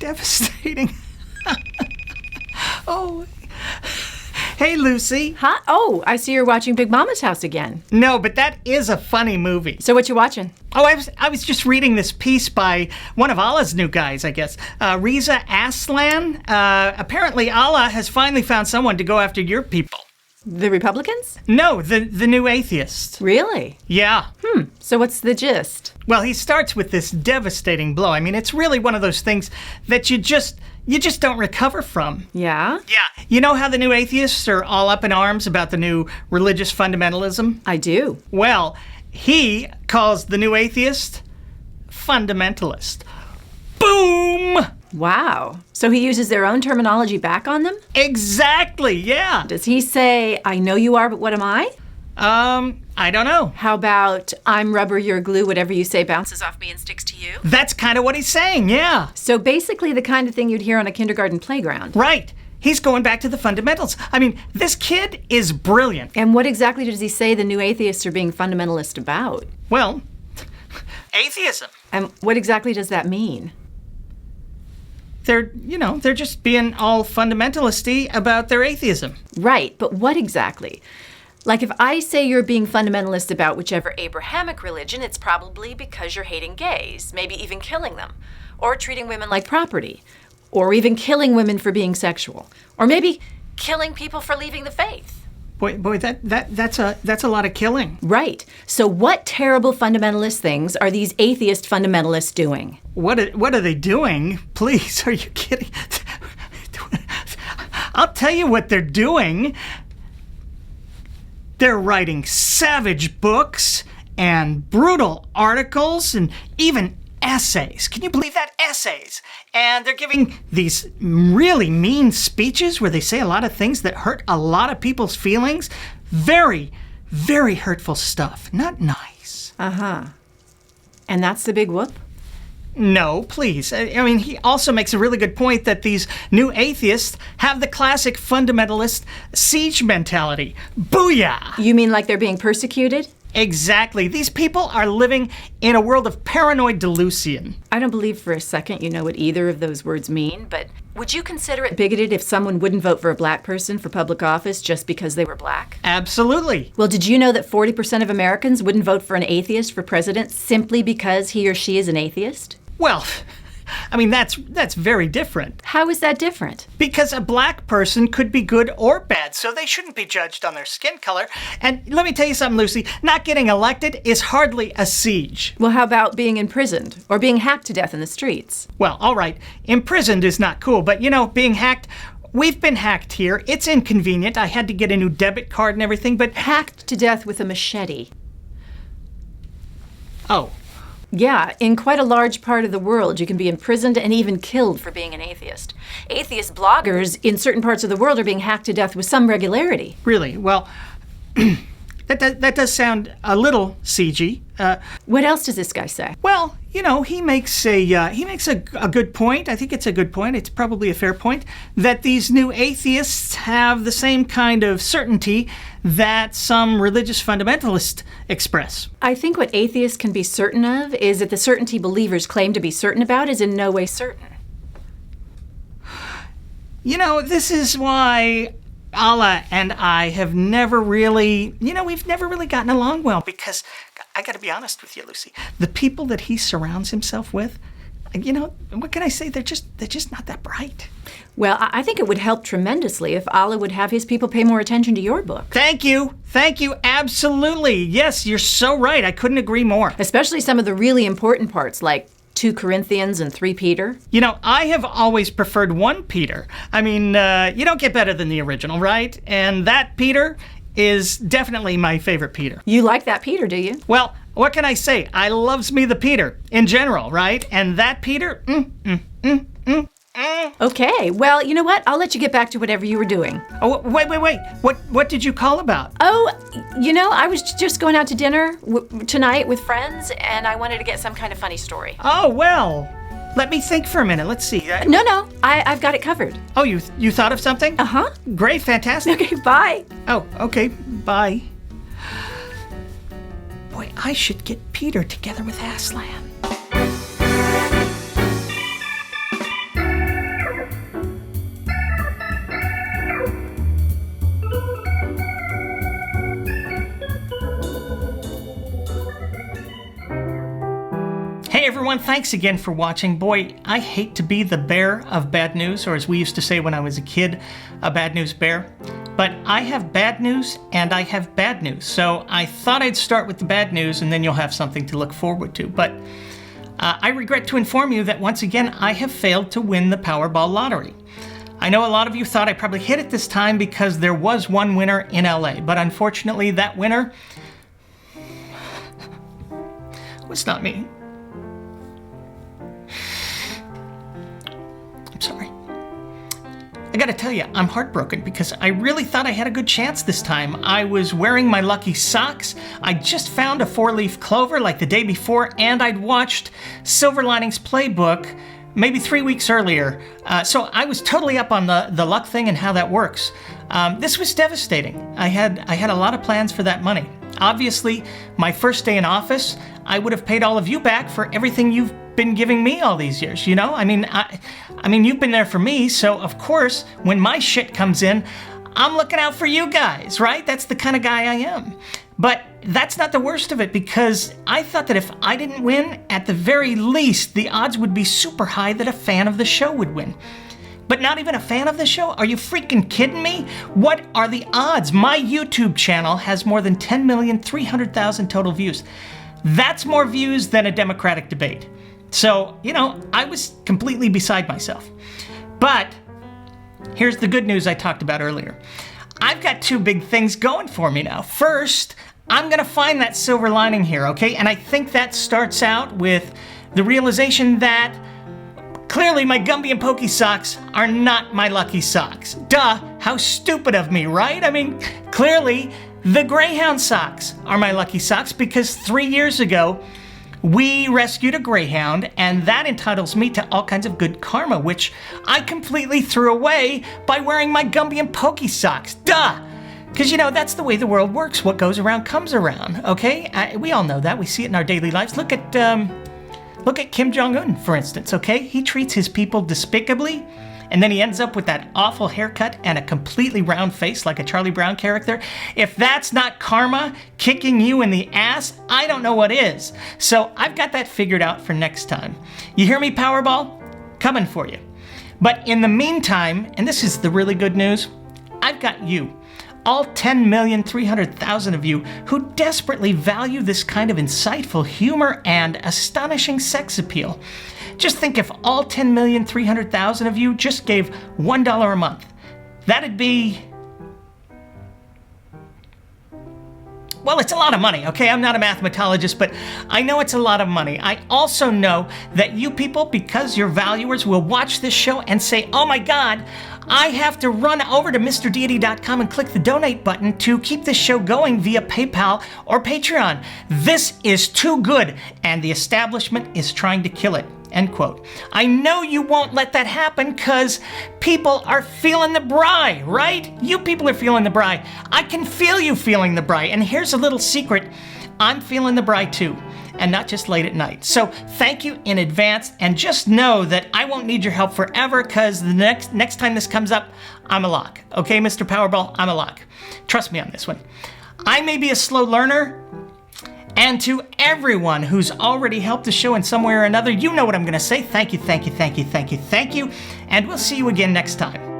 devastating. Oh. Hey, Lucy. Huh? Oh, I see you're watching Big Mama's House again. No, but that is a funny movie. So what you watching? Oh, I was just reading this piece by one of Allah's new guys, I guess. Reza Aslan. Apparently Allah has finally found someone to go after your people. The Republicans? No, the new atheist. Really? Yeah. So what's the gist? Well, he starts with this devastating blow. I mean, it's really one of those things that you just don't recover from. Yeah? Yeah. You know how the new atheists are all up in arms about the new religious fundamentalism? I do. Well, he calls the new atheist fundamentalist. Boom! Wow. So he uses their own terminology back on them? Exactly, yeah. Does he say, I know you are, but what am I? I don't know. How about, I'm rubber, you're glue, whatever you say bounces off me and sticks to you? That's kind of what he's saying, yeah. So basically the kind of thing you'd hear on a kindergarten playground. Right. He's going back to the fundamentals. I mean, this kid is brilliant. And what exactly does he say the new atheists are being fundamentalist about? Well, atheism. And what exactly does that mean? They're just being all fundamentalisty about their atheism. Right, but what exactly? Like if I say you're being fundamentalist about whichever Abrahamic religion, it's probably because you're hating gays, maybe even killing them, or treating women like property, or even killing women for being sexual, or maybe killing people for leaving the faith. Boy, that's a lot of killing. Right. So what terrible fundamentalist things are these atheist fundamentalists doing? What are they doing? Please, are you kidding? I'll tell you what they're doing. They're writing savage books and brutal articles and even essays. Can you believe that? Essays. And they're giving these really mean speeches where they say a lot of things that hurt a lot of people's feelings. Very, very hurtful stuff. Not nice. Uh-huh. And that's the big whoop? No, please. I mean, he also makes a really good point that these new atheists have the classic fundamentalist siege mentality. Booyah! You mean like they're being persecuted? Exactly. These people are living in a world of paranoid delusion. I don't believe for a second you know what either of those words mean, but would you consider it bigoted if someone wouldn't vote for a black person for public office just because they were black? Absolutely. Well, did you know that 40% of Americans wouldn't vote for an atheist for president simply because he or she is an atheist? Well, I mean, that's very different. How is that different? Because a black person could be good or bad, so they shouldn't be judged on their skin color. And let me tell you something, Lucy, not getting elected is hardly a siege. Well, how about being imprisoned or being hacked to death in the streets? Well, all right, imprisoned is not cool, but being hacked, we've been hacked here. It's inconvenient. I had to get a new debit card and everything, but... Hacked to death with a machete. Oh. Yeah, in quite a large part of the world, you can be imprisoned and even killed for being an atheist. Atheist bloggers in certain parts of the world are being hacked to death with some regularity. Really? Well, that does sound a little siegey. What else does this guy say? Well, he makes a good point. I think it's a good point. It's probably a fair point that these new atheists have the same kind of certainty that some religious fundamentalists express. I think what atheists can be certain of is that the certainty believers claim to be certain about is in no way certain. This is why Allah and I have never really, we've never really gotten along well, because I got to be honest with you, Lucy, the people that he surrounds himself with, what can I say? They're just not that bright. Well, I think it would help tremendously if Allah would have his people pay more attention to your book. Thank you. Absolutely. Yes, you're so right. I couldn't agree more. Especially some of the really important parts, like 2 Corinthians and 3 Peter. I have always preferred 1 Peter. I mean, you don't get better than the original, right? And that Peter is definitely my favorite Peter. You like that Peter, do you? Well, what can I say? I loves me the Peter in general, right? And that Peter, Okay, well, you know what? I'll let you get back to whatever you were doing. Oh, wait. What did you call about? Oh, I was just going out to dinner tonight with friends, and I wanted to get some kind of funny story. Oh, well, let me think for a minute. Let's see. No, I've got it covered. Oh, you thought of something? Uh-huh. Great, fantastic. Okay, bye. Oh, okay, bye. Boy, I should get Peter together with Aslan. everyone, thanks again for watching. Boy, I hate to be the bearer of bad news, or as we used to say when I was a kid, a bad news bear. But I have bad news and I have bad news. So I thought I'd start with the bad news and then you'll have something to look forward to. But I regret to inform you that once again, I have failed to win the Powerball lottery. I know a lot of you thought I probably hit it this time because there was one winner in LA, but unfortunately that winner was not me. I'm sorry. I gotta tell you, I'm heartbroken because I really thought I had a good chance this time. I was wearing my lucky socks, I just found a 4-leaf clover like the day before, and I'd watched Silver Linings Playbook maybe 3 weeks earlier. So I was totally up on the luck thing and how that works. This was devastating. I had a lot of plans for that money. Obviously, my first day in office, I would have paid all of you back for everything you've been giving me all these years, you know? I mean, you've been there for me, so of course, when my shit comes in, I'm looking out for you guys, right? That's the kind of guy I am. But that's not the worst of it, because I thought that if I didn't win, at the very least, the odds would be super high that a fan of the show would win. But not even a fan of the show? Are you freaking kidding me? What are the odds? My YouTube channel has more than 10,300,000 total views. That's more views than a Democratic debate. So, you know, I was completely beside myself. But here's the good news I talked about earlier. I've got two big things going for me now. First, I'm gonna find that silver lining here, okay? And I think that starts out with the realization that clearly my Gumby and Pokey socks are not my lucky socks. Duh, how stupid of me, right? I mean, clearly the Greyhound socks are my lucky socks because 3 years ago, we rescued a Greyhound, and that entitles me to all kinds of good karma, which I completely threw away by wearing my Gumby and Pokey socks. Duh! Because, you know, that's the way the world works. What goes around comes around, okay? We all know that. We see it in our daily lives. Look at Kim Jong-un, for instance, okay? He treats his people despicably, and then he ends up with that awful haircut and a completely round face like a Charlie Brown character. If that's not karma kicking you in the ass, I don't know what is. So I've got that figured out for next time. You hear me, Powerball? Coming for you. But in the meantime, and this is the really good news, I've got you. All 10,300,000 of you who desperately value this kind of insightful humor and astonishing sex appeal. Just think if all 10,300,000 of you just gave $1 a month. That'd be... well, it's a lot of money, okay? I'm not a mathematologist, but I know it's a lot of money. I also know that you people, because you're valuers, will watch this show and say, oh my God, I have to run over to MrDeity.com and click the donate button to keep this show going via PayPal or Patreon. This is too good, and the establishment is trying to kill it. End quote. I know you won't let that happen because people are feeling the bri, right? You people are feeling the bri. I can feel you feeling the bri. And here's a little secret. I'm feeling the bri too, and not just late at night. So thank you in advance, and just know that I won't need your help forever because the next time this comes up, I'm a lock. Okay, Mr. Powerball, I'm a lock. Trust me on this one. I may be a slow learner, and to everyone who's already helped the show in some way or another, you know what I'm going to say. Thank you, thank you, thank you, thank you, thank you, and we'll see you again next time.